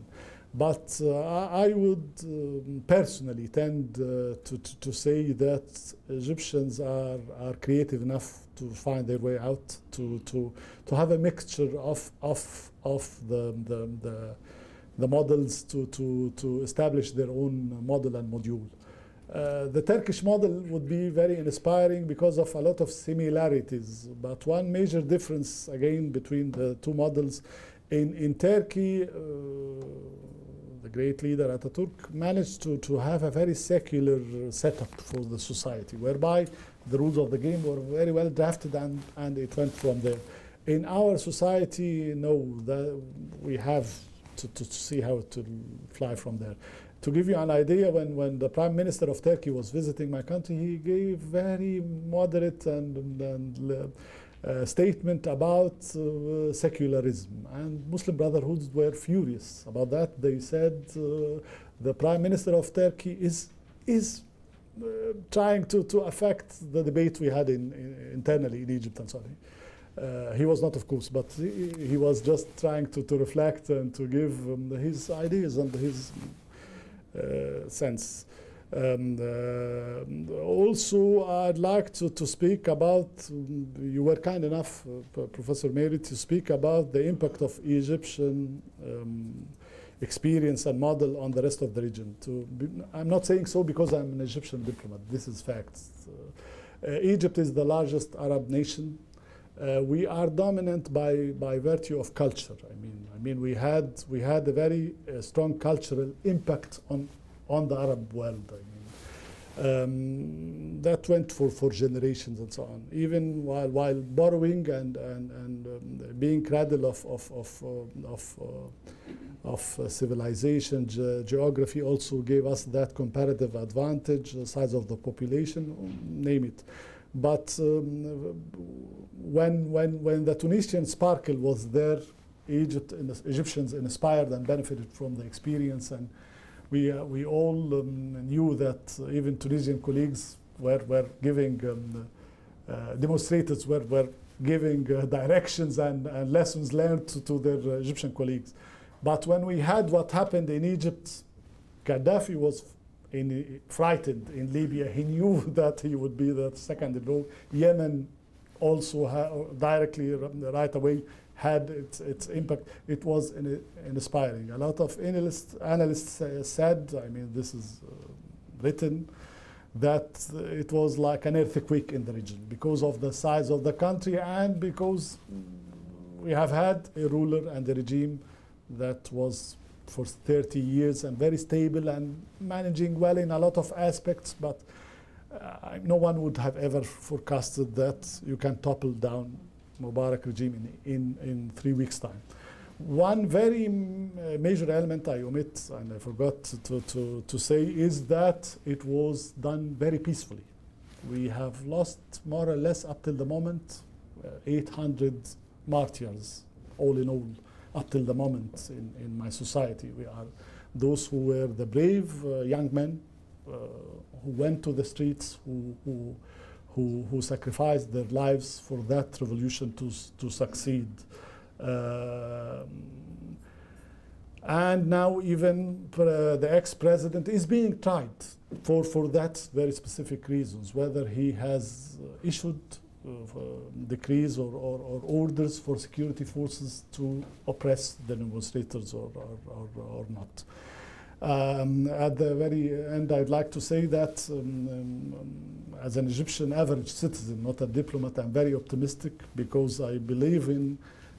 But I would personally tend to say that Egyptians are creative enough to find their way out, to have a mixture of the models to establish their own model and module. The Turkish model would be very inspiring because of a lot of similarities, but one major difference again between the two models, in Turkey, the great leader Ataturk, managed to have a very secular setup for the society, whereby the rules of the game were very well drafted and it went from there. In our society, no, we have to see how to fly from there. To give you an idea, when the Prime Minister of Turkey was visiting my country, he gave very moderate and statement about secularism, and Muslim Brotherhoods were furious about that. They said the Prime Minister of Turkey is trying to affect the debate we had internally in Egypt and so on. He was not, of course, but he was just trying to reflect and to give his ideas and his sense. Also, I'd like to speak about, you were kind enough, Professor Mary, to speak about the impact of Egyptian experience and model on the rest of the region. I'm not saying so because I'm an Egyptian diplomat. This is facts. Egypt is the largest Arab nation. We are dominant by virtue of culture. I mean, we had a very strong cultural impact on the Arab world. That went for generations and so on. Even while borrowing and being cradle of civilization, geography also gave us that comparative advantage, size of the population, name it. But when the Tunisian sparkle was there, Egyptians inspired and benefited from the experience, and we all knew that even Tunisian colleagues were giving demonstrators were giving directions and lessons learned to their Egyptian colleagues. But when we had what happened in Egypt, Gaddafi was frightened in Libya. He knew that he would be the second in row. Yemen also directly right away had its impact. It was inspiring. A lot of analysts said, I mean, this is written, that it was like an earthquake in the region because of the size of the country and because we have had a ruler and a regime that was for 30 years and very stable and managing well in a lot of aspects, but no one would have ever forecasted that you can topple down Mubarak regime in 3 weeks' time. One very major element I omit and I forgot to say is that it was done very peacefully. We have lost more or less up till the moment 800 martyrs, all in all, up till the moment in my society. We are those who were the brave young men who went to the streets, who sacrificed their lives for that revolution to succeed. And now even the ex-president is being tried for that very specific reasons, whether he has issued decrees or orders for security forces to oppress the demonstrators or not. At the very end, I'd like to say that as an Egyptian average citizen, not a diplomat, I'm very optimistic because I believe in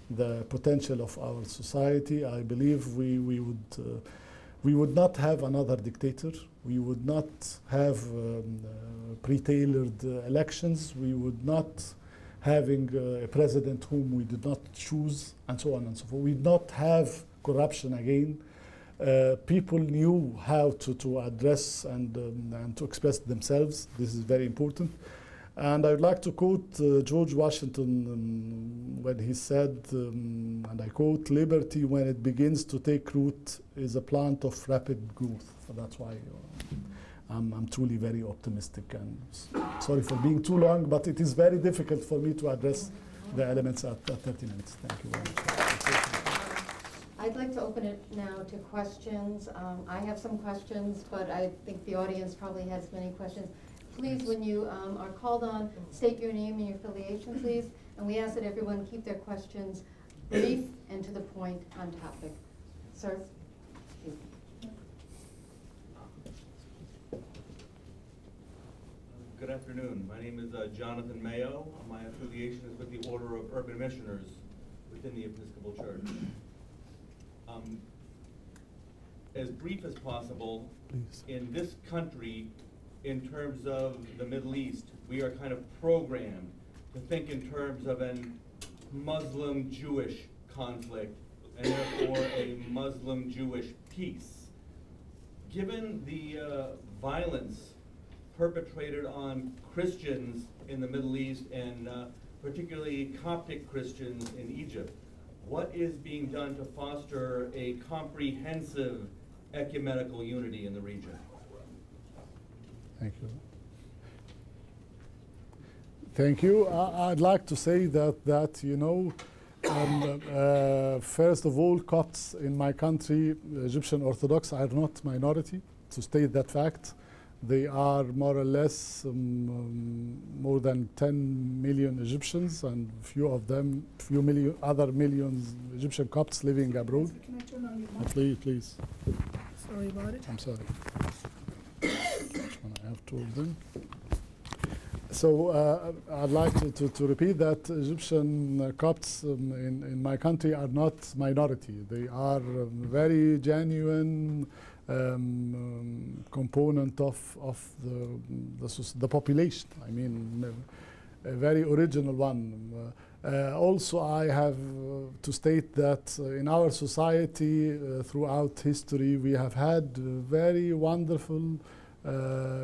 the potential of our society. I believe we would not have another dictator. We would not have pre-tailored elections. We would not having a president whom we did not choose, and so on and so forth. We did not have corruption again. People knew how to address and to express themselves. This is very important. And I would like to quote George Washington when he said, and I quote, "Liberty, when it begins to take root, is a plant of rapid growth." So that's why I'm truly very optimistic. And sorry for being too long, but it is very difficult for me to address the elements at 30 minutes. Thank you very much. I'd like to open it now to questions. I have some questions, but I think the audience probably has many questions. Please, when you are called on, state your name and your affiliation, please. And we ask that everyone keep their questions brief and to the point on topic. Sir? Good afternoon. My name is Jonathan Mayo. My affiliation is with the Order of Urban Missioners within the Episcopal Church. as brief as possible. Please. In this country, in terms of the Middle East, we are kind of programmed to think in terms of a Muslim-Jewish conflict and therefore a Muslim-Jewish peace. Given the violence perpetrated on Christians in the Middle East and particularly Coptic Christians in Egypt, what is being done to foster a comprehensive ecumenical unity in the region? Thank you. Thank you. I'd like to say that you know, first of all, Copts in my country, Egyptian Orthodox, are not minority. To state that fact, they are more or less more than 10 million Egyptians, and few of them, few million other millions Egyptian Copts living abroad. Can I turn on your mic? Please. Sorry about it. I'm sorry. Which one? I have two of them. So I'd like to repeat that Egyptian Copts in my country are not minority. They are very genuine component of the population. I mean, a very original one. Also, I have to state that in our society, throughout history, we have had very wonderful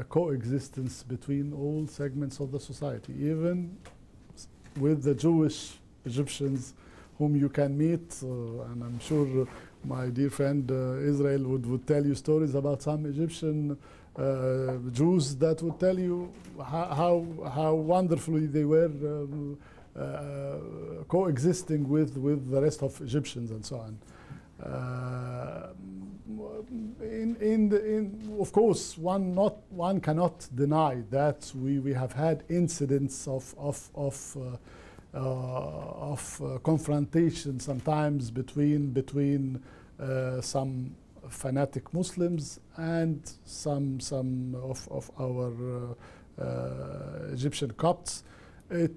coexistence between all segments of the society, even with the Jewish Egyptians whom you can meet, and I'm sure my dear friend Israel would tell you stories about some Egyptian Jews that would tell you how wonderfully they were coexisting with the rest of Egyptians and so on. Of course, one cannot deny that we have had incidents of confrontation sometimes between some fanatic Muslims and some of our Egyptian Copts.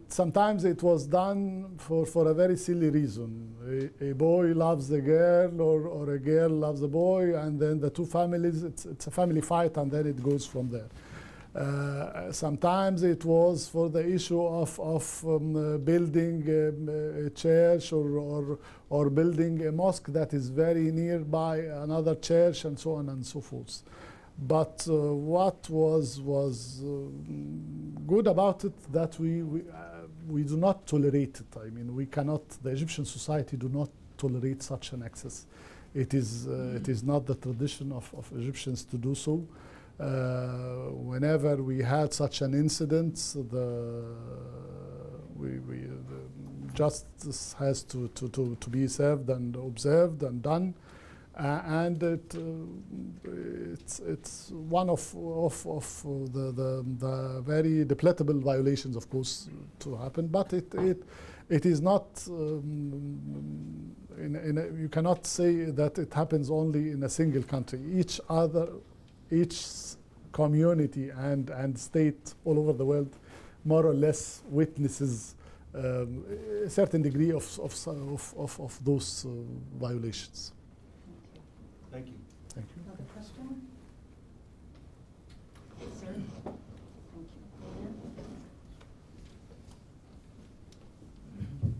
Sometimes it was done for a very silly reason. A boy loves a girl, or a girl loves a boy, and then the two families, it's a family fight, and then it goes from there. Sometimes it was for the issue of building a church or building a mosque that is very nearby another church, and so on and so forth. But what was good about it, that we do not tolerate it. I mean, we cannot. The Egyptian society do not tolerate such an excess. It is not the tradition of Egyptians to do so. Whenever we had such an incident, the justice has to be served and observed and done. And it's one of the very deplorable violations, of course, to happen. But it is not. You cannot say that it happens only in a single country. Each community and state all over the world, more or less, witnesses a certain degree of those violations. Thank you. Thank you. Another question? Sir? Thank you.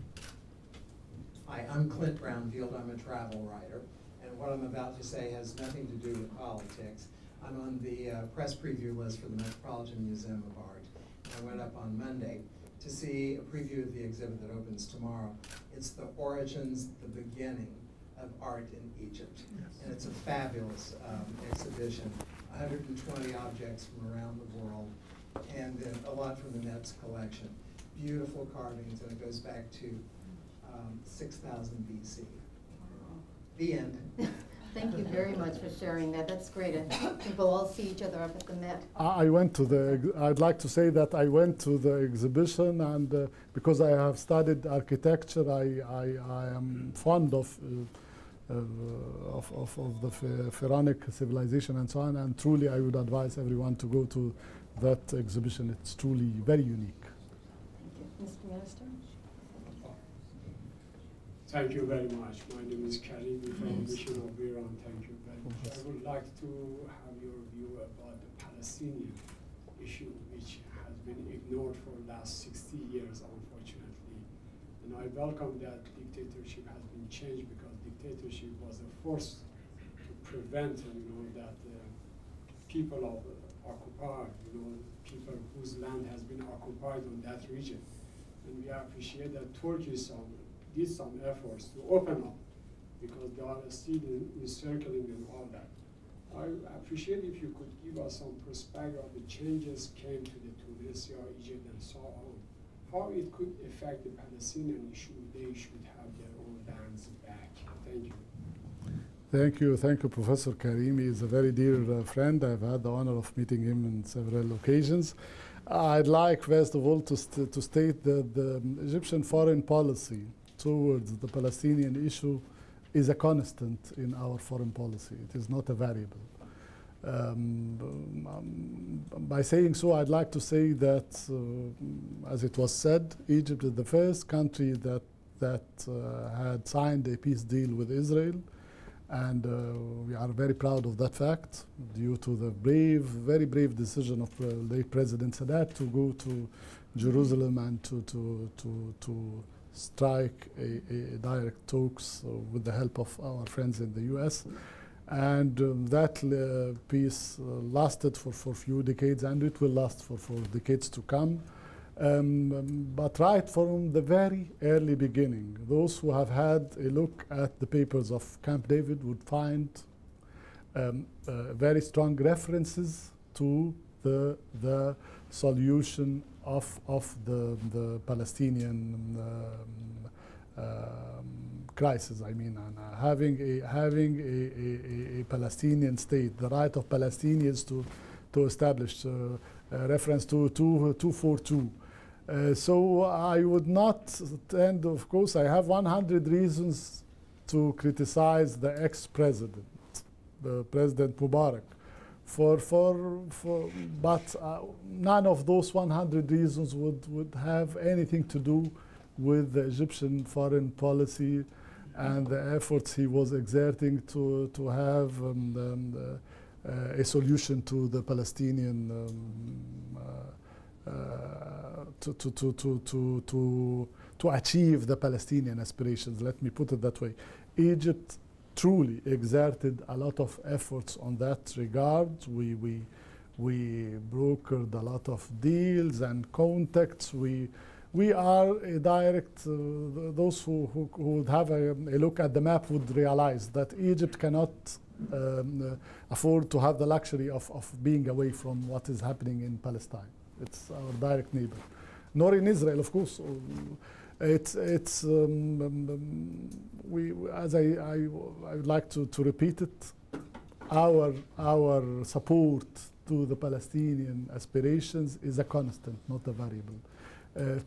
Hi, I'm Clint Brownfield. I'm a travel writer. And what I'm about to say has nothing to do with politics. I'm on the press preview list for the Metropolitan Museum of Art. I went up on Monday to see a preview of the exhibit that opens tomorrow. It's the origins, the beginning of art in Egypt. Yes. And it's a fabulous exhibition, 120 objects from around the world, and then a lot from the Met's collection. Beautiful carvings, and it goes back to 6000 BC. The end. Thank you very much for sharing that. That's great. I think we'll all see each other up at the Met. I'd like to say that I went to the exhibition, and because I have studied architecture, I am fond of the Pharaonic civilization and so on, and truly I would advise everyone to go to that exhibition. It's truly very unique. Thank you. Mr. Minister? Thank you very much. My name is Karim from Mission of Iran. Thank you very much. I would like to have your view about the Palestinian issue, which has been ignored for the last 60 years, unfortunately. And I welcome that dictatorship has been changed, because dictatorship was a force to prevent, that people of occupied, people whose land has been occupied on that region. And we appreciate that Turkey did some efforts to open up, because they are still encircling and all that. I appreciate if you could give us some perspective of the changes came to the Tunisia, Egypt, and so on. How it could affect the Palestinian issue, they should have their own lands back. Thank you. Thank you, Professor Karim. He is a very dear friend. I've had the honor of meeting him on several occasions. I'd like, first of all, to state that the Egyptian foreign policy towards the Palestinian issue is a constant in our foreign policy. It is not a variable. By saying so, I'd like to say that, as it was said, Egypt is the first country that had signed a peace deal with Israel. And we are very proud of that fact, due to the very brave decision of late President Sadat to go to Jerusalem and to strike a direct talks with the help of our friends in the U.S. And that peace lasted for a few decades, and it will last for decades to come. But right from the very early beginning, those who have had a look at the papers of Camp David would find very strong references to the solution of the Palestinian crisis. I mean, having a Palestinian state, the right of Palestinians to establish reference to 242. So I would not tend, of course, I have 100 reasons to criticize the ex-president, President Mubarak, but none of those 100 reasons would have anything to do with the Egyptian foreign policy and the efforts he was exerting to have a solution to the Palestinian to achieve the Palestinian aspirations. Let me put it that way. Egypt truly exerted a lot of efforts on that regard. We brokered a lot of deals and contacts. We are a direct, those who would have a look at the map would realize that Egypt cannot afford to have the luxury of being away from what is happening in Palestine. It's our direct neighbor. Nor in Israel, of course. As I would like to repeat it, our support to the Palestinian aspirations is a constant, not a variable.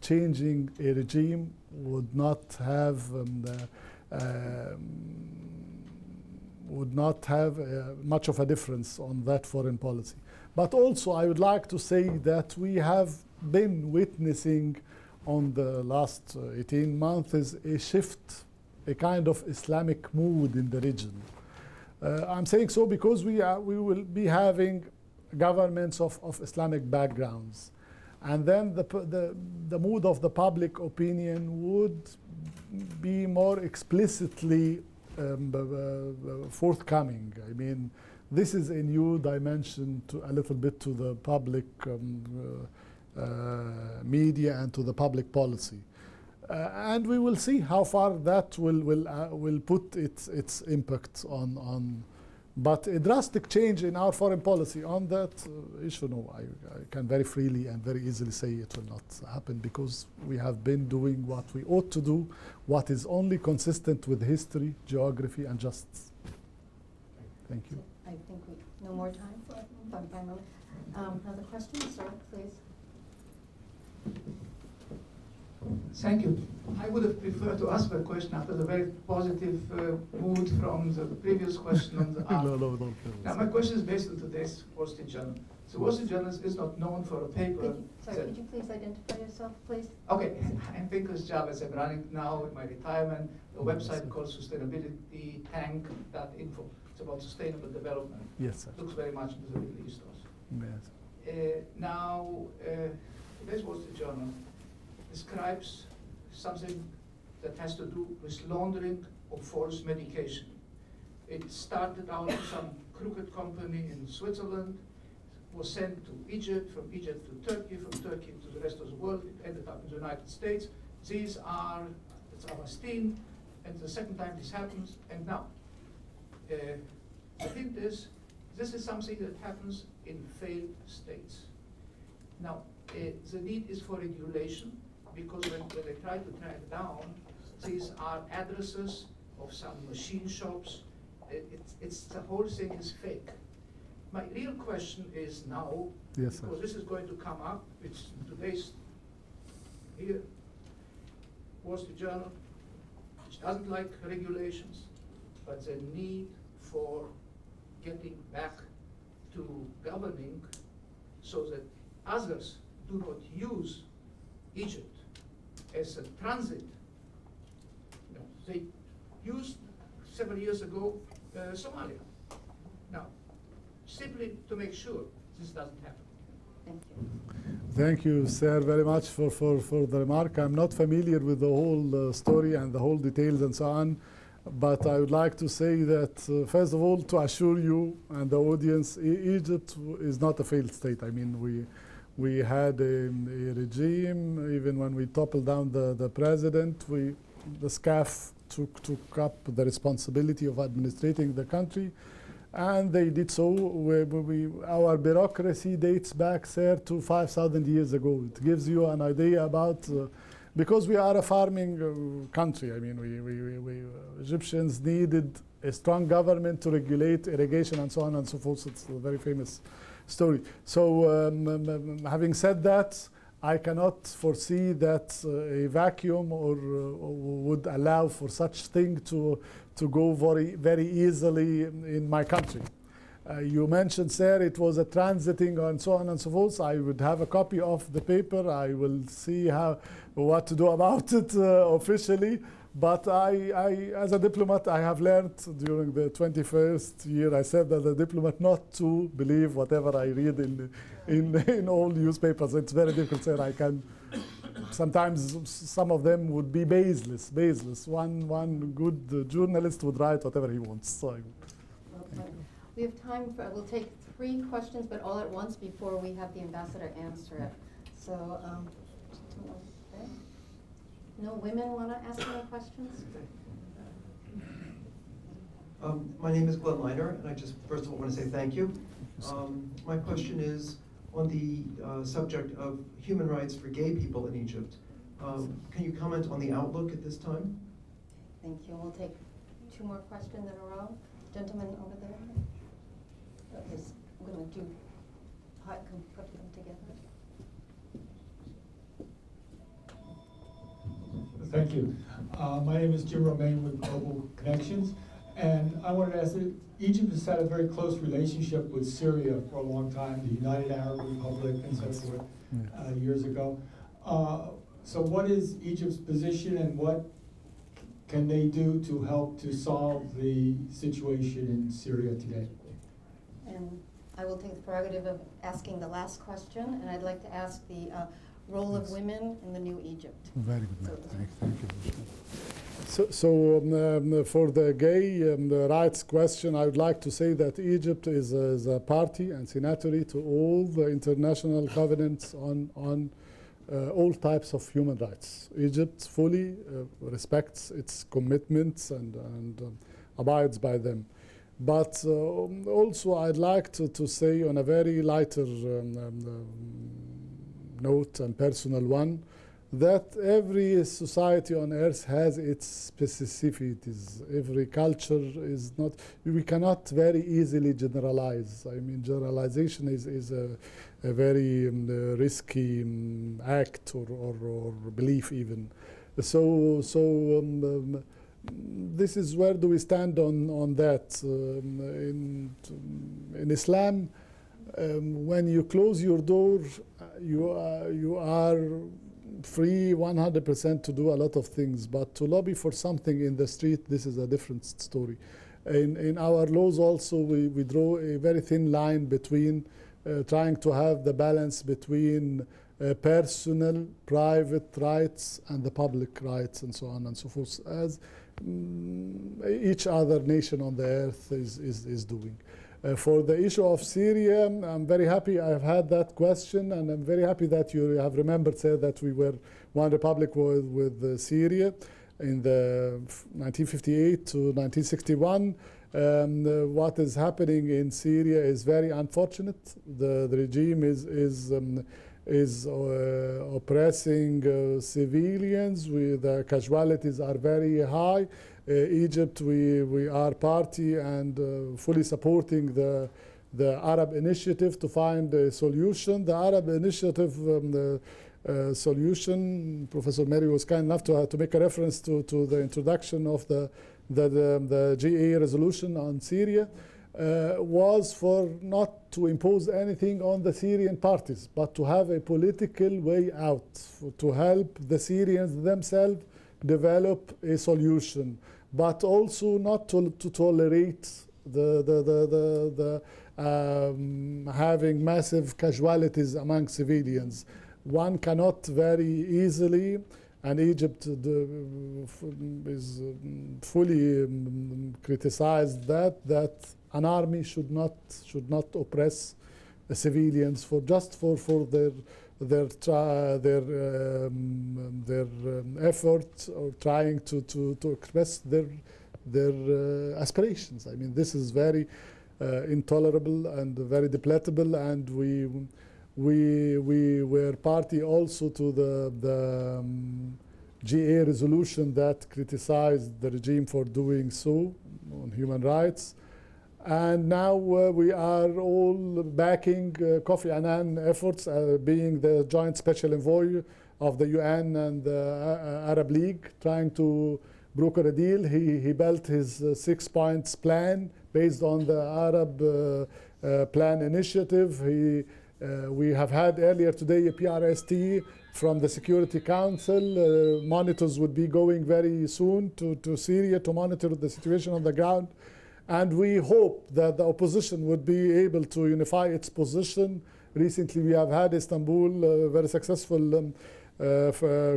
Changing a regime would not have much of a difference on that foreign policy. But also, I would like to say that we have been witnessing on the last 18 months is a shift, a kind of Islamic mood in the region. I'm saying so because we will be having governments of Islamic backgrounds. And then the mood of the public opinion would be more explicitly forthcoming. I mean, this is a new dimension a little bit to the public media and to the public policy. And we will see how far that will put its impact on. But a drastic change in our foreign policy on that issue, no, I can very freely and very easily say it will not happen, because we have been doing what we ought to do, what is only consistent with history, geography, and justice. Thank you. I think no more time for another question, sir, please. Thank you. I would have preferred to ask a question after the very positive mood from the previous question on the art. No. Now, my question is based on today's Wall Street Journal. The Wall Street Journal is not known for a paper. Could you please identify yourself, please? Okay, I'm Pinkas Chavez. I'm running now with my retirement a website called sustainabilitytank.info. It's about sustainable development. Yes, sir. Looks very much into the Middle East also. Yes. Today's Wall Street Journal describes something that has to do with laundering of false medication. It started out with some crooked company in Switzerland, was sent to Egypt, from Egypt to Turkey, from Turkey to the rest of the world. It ended up in the United States. It's Avastin, and the second time this happens, and now. The hint is, this is something that happens in failed states. Now, the need is for regulation, because when they try to track down, these are addresses of some machine shops. The whole thing is fake. My real question is now, yes, because this is going to come up, it's today's here, Wall Street Journal, which doesn't like regulations, but the need for getting back to governing so that others do not use Egypt as a transit. They used several years ago Somalia. Now, simply to make sure this doesn't happen. Thank you. Thank you, sir, very much for the remark. I'm not familiar with the whole story and the whole details and so on, but I would like to say that, first of all, to assure you and the audience, Egypt is not a failed state. I mean, we had a regime, even when we toppled down the president, the SCAF took up the responsibility of administrating the country, and they did so. Our bureaucracy dates back, sir, to 5,000 years ago. It gives you an idea about, because we are a farming country. I mean, we Egyptians needed a strong government to regulate irrigation and so on and so forth. It's a very famous story. So having said that, I cannot foresee that a vacuum or would allow for such thing to go very easily in my country. You mentioned, sir, it was a transiting and so on and so forth. I would have a copy of the paper. I will see what to do about it officially. But as a diplomat, I have learned during the 21st year, I served as a diplomat, not to believe whatever I read in all newspapers. It's very difficult, sir. Sometimes some of them would be baseless. One good journalist would write whatever he wants. So okay. We have time for, we'll take 3 questions, but all at once before we have the ambassador answer it. So, no women want to ask any questions? My name is Glenn Liner, and I just first of all want to say thank you. My question is on the subject of human rights for gay people in Egypt. Can you comment on the outlook at this time? Thank you. We'll take 2 more questions in a row. Gentleman over there. Okay, I'm going to put them together. Thank you. My name is Jim Romaine with Global Connections, and I wanted to ask that Egypt has had a very close relationship with Syria for a long time, the United Arab Republic and so forth, years ago. So what is Egypt's position, and what can they do to help to solve the situation in Syria today? And I will take the prerogative of asking the last question, and I'd like to ask the role of women in the new Egypt. Very good. Thank you. So for the gay rights question, I would like to say that Egypt is a party and signatory to all the international covenants on all types of human rights. Egypt fully respects its commitments and abides by them. But also I'd like to say on a very lighter note and personal one, that every society on earth has its specificities. Every culture is not, we cannot very easily generalize. I mean, generalization is a very risky act or belief even. So this is where do we stand on that. In Islam, when you close your door, you are free 100% to do a lot of things, but to lobby for something in the street, this is a different story. In our laws also, we draw a very thin line between trying to have the balance between personal, private rights and the public rights and so on and so forth, as each other nation on the earth is doing. For the issue of Syria, I'm very happy I've had that question, and I'm very happy that you have remembered, sir, that we were one republic with Syria in the 1958 to 1961. What is happening in Syria is very unfortunate. The regime is oppressing civilians. The casualties are very high. Egypt, we are party and fully supporting the Arab initiative to find a solution. The Arab initiative solution, Professor Mary was kind enough to make a reference to the introduction of the GA resolution on Syria, was for not to impose anything on the Syrian parties, but to have a political way out, to help the Syrians themselves develop a solution, but also not to tolerate having massive casualties among civilians. One cannot very easily, and Egypt is fully criticized that an army should not oppress the civilians for their effort or trying to express their aspirations. I mean, this is very intolerable and very deplorable, and we were party also to the GA resolution that criticized the regime for doing so on human rights. And now we are all backing Kofi Annan efforts, being the joint special envoy of the UN and the Arab League, trying to broker a deal. He built his 6 points plan based on the Arab Plan initiative. We have had earlier today a PRST from the Security Council. Monitors would be going very soon to Syria to monitor the situation on the ground. And we hope that the opposition would be able to unify its position. Recently, we have had Istanbul, a very successful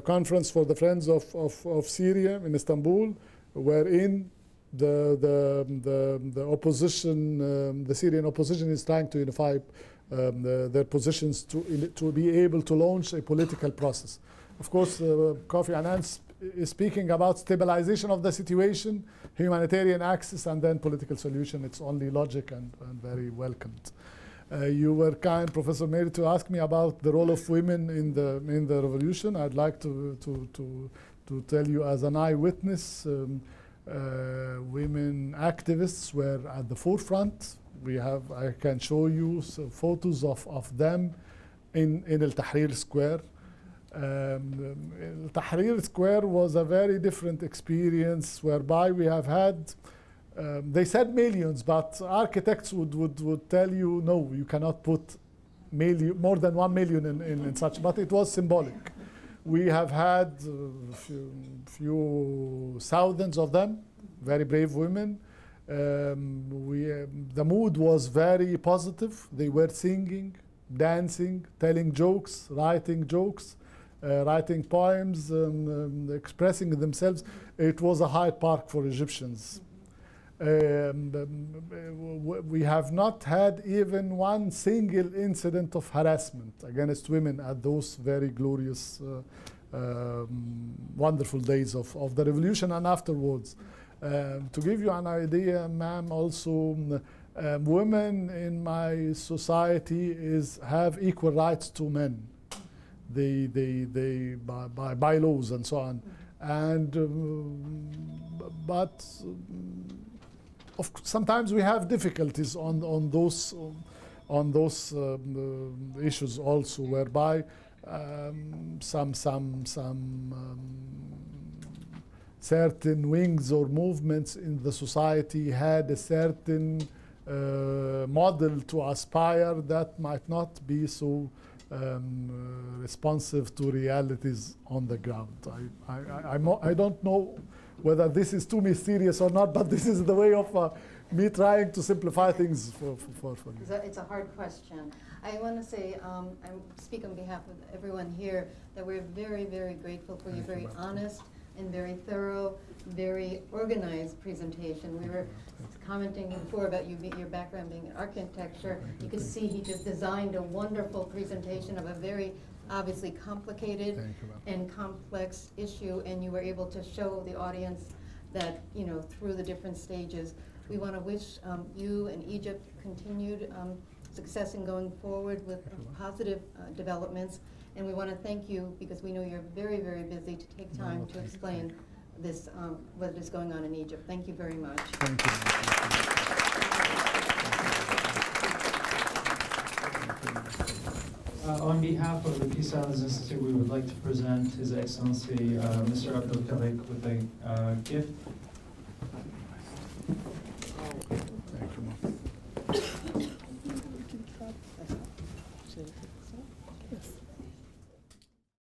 conference for the Friends of Syria in Istanbul, wherein the opposition, the Syrian opposition, is trying to unify their positions to be able to launch a political process. Of course, Kofi Annan is speaking about stabilization of the situation, humanitarian access, and then political solution. It's only logic and very welcomed. You were kind, Professor Mary, to ask me about the role of women in the revolution. I'd like to tell you, as an eyewitness, women activists were at the forefront. I can show you some photos of them in El Tahrir Square. Tahrir Square was a very different experience, whereby we have had, they said millions, but architects would tell you, no, you cannot put more than 1 million in such, but it was symbolic. We have had few thousands of them, very brave women. The mood was very positive. They were singing, dancing, telling jokes, writing poems, expressing themselves. It was a Hyde Park for Egyptians. We have not had even one single incident of harassment against women at those very glorious, wonderful days of the revolution and afterwards. To give you an idea, ma'am, also, women in my society have equal rights to men. by laws and so on. And but sometimes we have difficulties on those issues also, whereby some certain wings or movements in the society had a certain model to aspire that might not be so responsive to realities on the ground. I don't know whether this is too mysterious or not, but this is the way of me trying to simplify things for you. It's a hard question. I want to say, I speak on behalf of everyone here, that we're very, very grateful for your very honest and very thorough, very organized presentation. We were commenting before about your background being in architecture. You could see he just designed a wonderful presentation of a very obviously complicated and complex issue, and you were able to show the audience that, you know, through the different stages. We want to wish you and Egypt continued success in going forward with positive developments. And we want to thank you because we know you're very, very busy to take time to explain this, what is going on in Egypt. Thank you very much. Thank you. On behalf of the Peace Islands Institute, we would like to present His Excellency Mr. Abdelkhalek with a gift. Thank you.